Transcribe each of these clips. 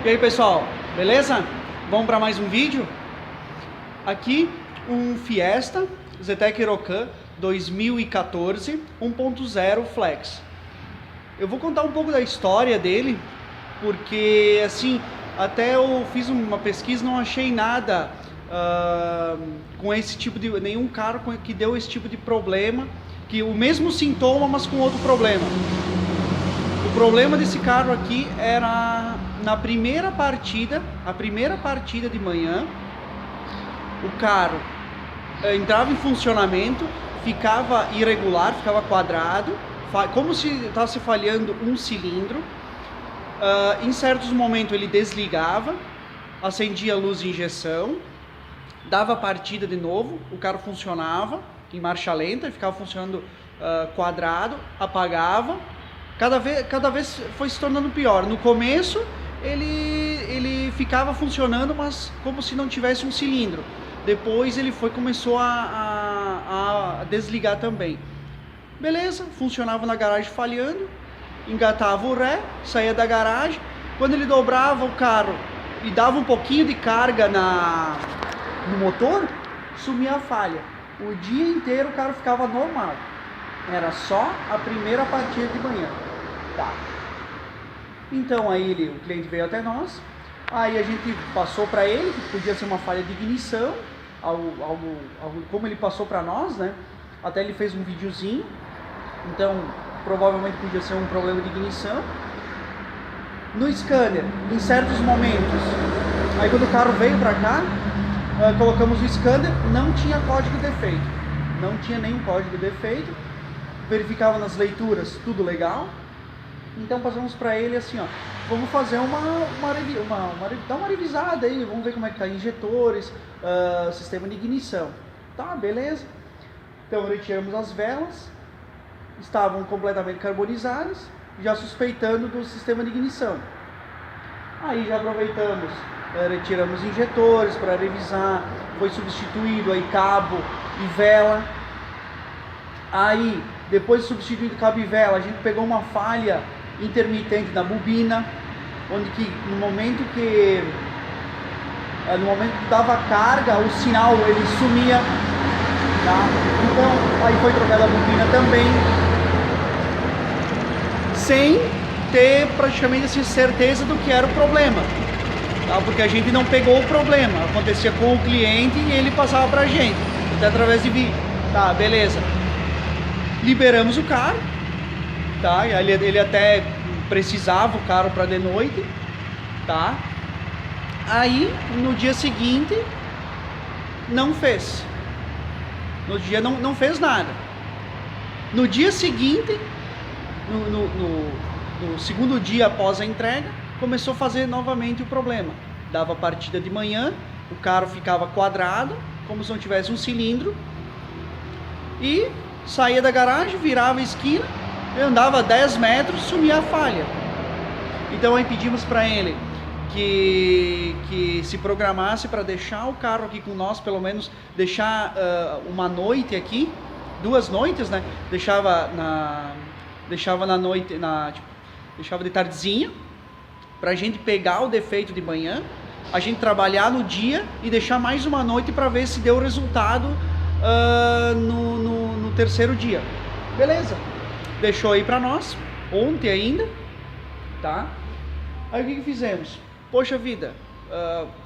E aí pessoal, beleza? Vamos para mais um vídeo? Aqui um Fiesta Zetec Aerocan 2014 1.0 Flex. Eu vou contar um pouco da história dele, porque assim, até eu fiz uma pesquisa, não achei nada com esse tipo de... nenhum carro que deu esse tipo de problema, que o mesmo sintoma, mas com outro problema. O problema desse carro aqui era na primeira partida, a primeira partida de manhã, o carro entrava em funcionamento, ficava irregular, ficava quadrado, como se estivesse falhando um cilindro. Em certos momentos ele desligava, acendia a luz de injeção, dava partida de novo, o carro funcionava em marcha lenta, ficava funcionando quadrado, apagava. Cada vez foi se tornando pior. No começo ele ficava funcionando, mas como se não tivesse um cilindro. Depois ele começou a desligar também. Beleza, funcionava na garagem falhando, engatava o ré, saía da garagem. Quando ele dobrava o carro e dava um pouquinho de carga no motor, sumia a falha. O dia inteiro o carro ficava normal. Era só a primeira partida de manhã. Tá. Então aí o cliente veio até nós, aí a gente passou para ele que podia ser uma falha de ignição, algo como ele passou para nós, né? Até ele fez um videozinho, então provavelmente podia ser um problema de ignição. No scanner, em certos momentos, aí quando o carro veio para cá, colocamos o scanner, não tinha código de defeito, não tinha nenhum código de defeito, verificava nas leituras, tudo legal. Então passamos para ele assim, ó, vamos fazer dar uma revisada aí, vamos ver como é que tá injetores, sistema de ignição. Tá, beleza. Então retiramos as velas, estavam completamente carbonizadas, já suspeitando do sistema de ignição. Aí já aproveitamos, retiramos injetores para revisar, foi substituído aí cabo e vela. Aí, depois de substituído cabo e vela, a gente pegou uma falha intermitente na bobina, onde que no momento que dava carga, o sinal ele sumia, tá? Então aí foi trocada a bobina também, sem ter praticamente assim, certeza do que era o problema, tá? Porque a gente não pegou o problema, acontecia com o cliente e ele passava pra gente, até através de vídeo. Tá, beleza. Liberamos o carro, tá? Ele até precisava o carro para de noite, tá? Aí no dia seguinte não fez. No dia não fez nada. No dia seguinte, no segundo dia após a entrega, começou a fazer novamente o problema. Dava partida de manhã, o carro ficava quadrado, como se não tivesse um cilindro, e saía da garagem, virava a esquina, andava 10 metros, sumia a falha. Então aí pedimos para ele que se programasse para deixar o carro aqui com nós, pelo menos deixar uma noite aqui, 2 noites, né? Deixava na noite, deixava de tardezinha, para a gente pegar o defeito de manhã, a gente trabalhar no dia e deixar mais uma noite para ver se deu resultado no terceiro dia. Beleza, deixou aí pra nós ontem ainda, tá? Aí o que fizemos? Poxa vida,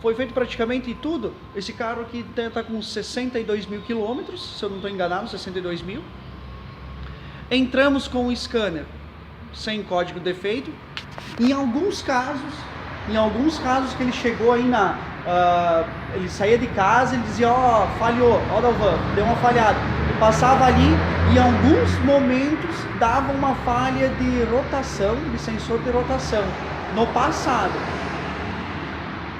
foi feito praticamente tudo. Esse carro aqui tá com 62 mil quilômetros, se eu não estou enganado, 62 mil. Entramos com o scanner sem código de defeito. Em alguns casos que ele chegou aí ele saía de casa, ele dizia, ó, falhou, ó, Dalvan, deu uma falhada. Ele passava ali e em alguns momentos dava uma falha de rotação, de sensor de rotação, no passado.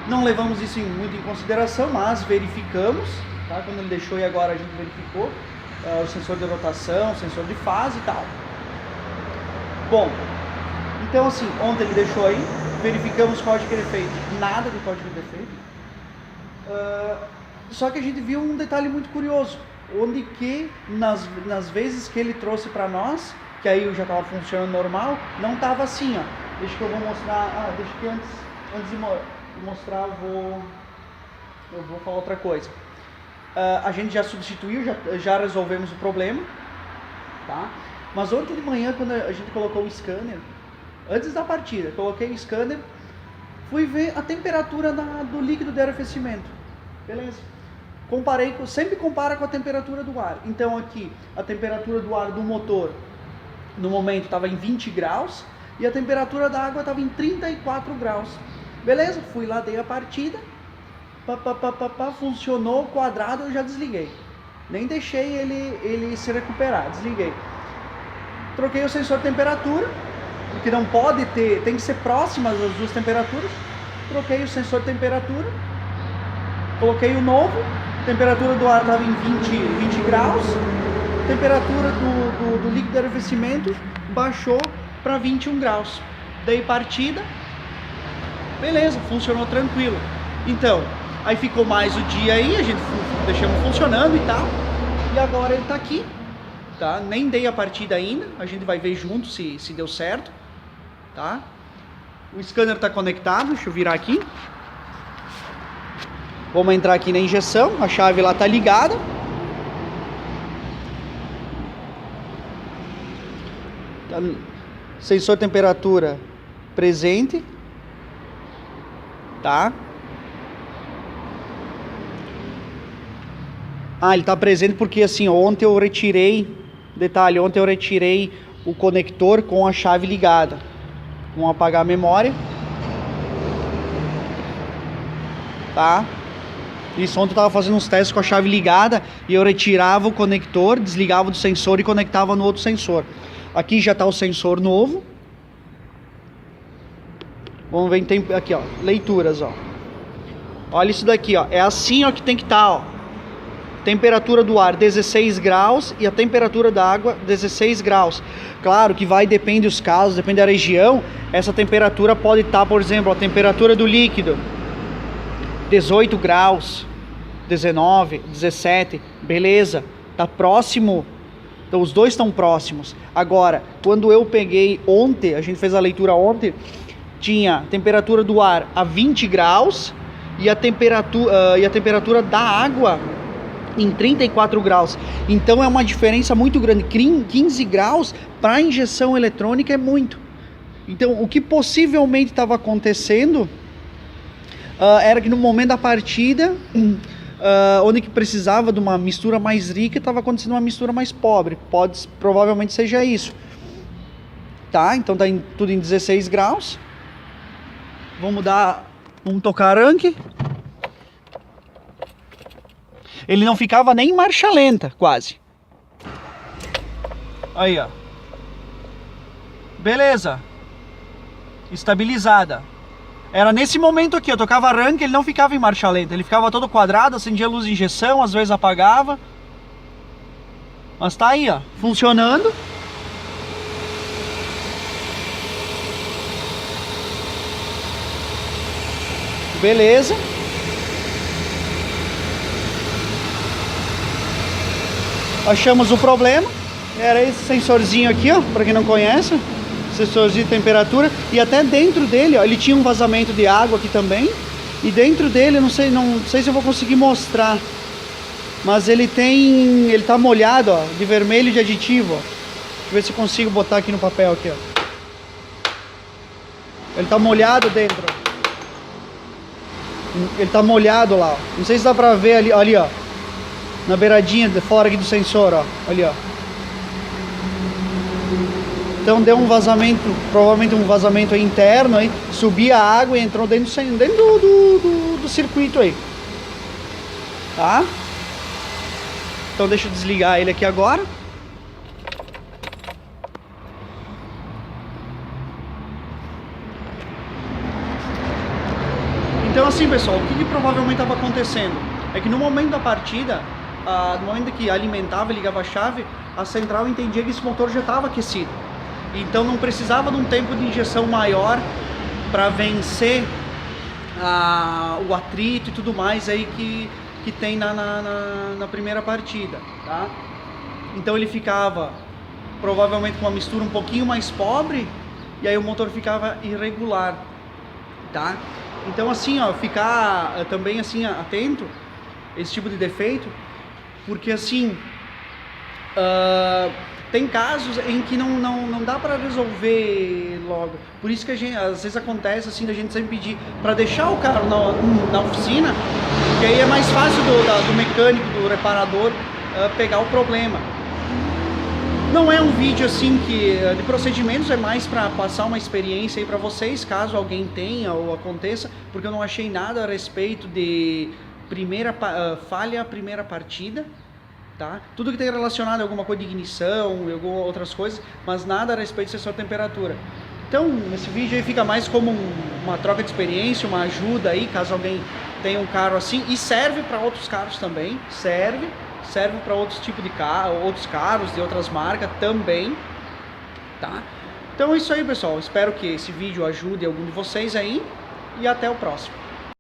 Não levamos isso muito em consideração, mas verificamos, tá? Quando ele deixou e agora a gente verificou o sensor de rotação, sensor de fase e tal. Bom, então assim, ontem ele deixou aí, verificamos código de defeito, nada de código de defeito. Só que a gente viu um detalhe muito curioso, onde que nas vezes que ele trouxe para nós, que aí já estava funcionando normal, não estava assim, ó. Deixa que eu vou mostrar, deixa que antes antes de mostrar, eu vou falar outra coisa. A gente já substituiu, já resolvemos o problema, tá? Mas ontem de manhã, quando a gente colocou o scanner, antes da partida, coloquei o scanner, fui ver a temperatura do líquido de arrefecimento, beleza? Sempre compara com a temperatura do ar. Então aqui, a temperatura do ar do motor, no momento, estava em 20 graus, e a temperatura da água estava em 34 graus. Beleza, fui lá, dei a partida, funcionou, quadrado, eu já desliguei. Nem deixei ele se recuperar, desliguei. Troquei o sensor de temperatura, porque não pode ter, tem que ser próximas as duas temperaturas. Troquei o sensor de temperatura, coloquei o novo, temperatura do ar estava em 20 graus, temperatura do líquido de arrefecimento baixou para 21 graus. Dei partida, beleza, funcionou tranquilo. Então, aí ficou mais o dia aí, a gente deixamos funcionando e tal, e agora ele está aqui. Tá? Nem dei a partida ainda, a gente vai ver junto se deu certo, tá? O scanner está conectado, deixa eu virar aqui. Vamos entrar aqui na injeção, a chave lá está ligada. Tá, sensor de temperatura presente, tá? Ele está presente porque assim, ontem eu retirei o conector com a chave ligada. Vamos apagar a memória. Tá? Isso, ontem eu estava fazendo uns testes com a chave ligada e eu retirava o conector, desligava do sensor e conectava no outro sensor. Aqui já está o sensor novo. Vamos ver, tem aqui, ó, leituras, ó. Olha isso daqui, ó. É assim, ó, que tem que estar, ó. Temperatura do ar 16 graus e a temperatura da água 16 graus. Claro que depende dos casos, depende da região. Essa temperatura pode estar, por exemplo, a temperatura do líquido 18 graus, 19, 17, beleza, tá próximo. Então os dois estão próximos. Agora, quando eu peguei ontem, a gente fez a leitura ontem, tinha temperatura do ar a 20 graus e a temperatura da água em 34 graus. Então é uma diferença muito grande. 15 graus para injeção eletrônica é muito. Então o que possivelmente estava acontecendo era que no momento da partida, onde que precisava de uma mistura mais rica, estava acontecendo uma mistura mais pobre. Provavelmente seja isso. Tá? Então tá tudo em 16 graus. Vamos tocar arranque. Ele não ficava nem em marcha lenta, quase. Aí, ó. Beleza. Estabilizada. Era nesse momento aqui, eu tocava arranque, ele não ficava em marcha lenta. Ele ficava todo quadrado, acendia a luz de injeção, às vezes apagava. Mas tá aí, ó, funcionando. Beleza. Achamos o problema, era esse sensorzinho aqui, ó, para quem não conhece, sensorzinho de temperatura, e até dentro dele, ó, ele tinha um vazamento de água aqui também, e dentro dele, não sei se eu vou conseguir mostrar, mas ele tá molhado, ó, de vermelho de aditivo, ó. Deixa eu ver se eu consigo botar aqui no papel aqui, ó. Ele tá molhado dentro. Ele tá molhado lá, ó. Não sei se dá pra ver ali, ó. Na beiradinha de fora aqui do sensor, ó. Ali, ó. Então deu um vazamento, provavelmente um vazamento interno aí. Subia a água e entrou dentro do circuito aí. Tá? Então deixa eu desligar ele aqui agora. Então assim, pessoal, o que provavelmente estava acontecendo? É que no momento da partida, no momento que alimentava e ligava a chave, a central entendia que esse motor já estava aquecido. Então não precisava de um tempo de injeção maior para vencer o atrito e tudo mais aí que tem na primeira partida, tá? Então ele ficava provavelmente com uma mistura um pouquinho mais pobre e aí o motor ficava irregular, tá? Então assim, ó, ficar também assim atento esse tipo de defeito, porque assim tem casos em que não dá para resolver logo. Por isso que a gente, às vezes acontece assim, da gente sempre pedir para deixar o carro na oficina, que aí é mais fácil do mecânico, do reparador pegar o problema. Não é um vídeo assim de procedimentos, é mais para passar uma experiência aí para vocês, caso alguém tenha ou aconteça, porque eu não achei nada a respeito de falha primeira partida, tá? Tudo que tem relacionado a alguma coisa de ignição e algumas outras coisas, mas nada a respeito de sensor de temperatura. Então, esse vídeo aí fica mais como uma troca de experiência, uma ajuda aí, caso alguém tenha um carro assim, e serve para outros carros também, serve para outros tipos de carro, outros carros de outras marcas também, tá? Então é isso aí, pessoal. Espero que esse vídeo ajude algum de vocês aí e até o próximo.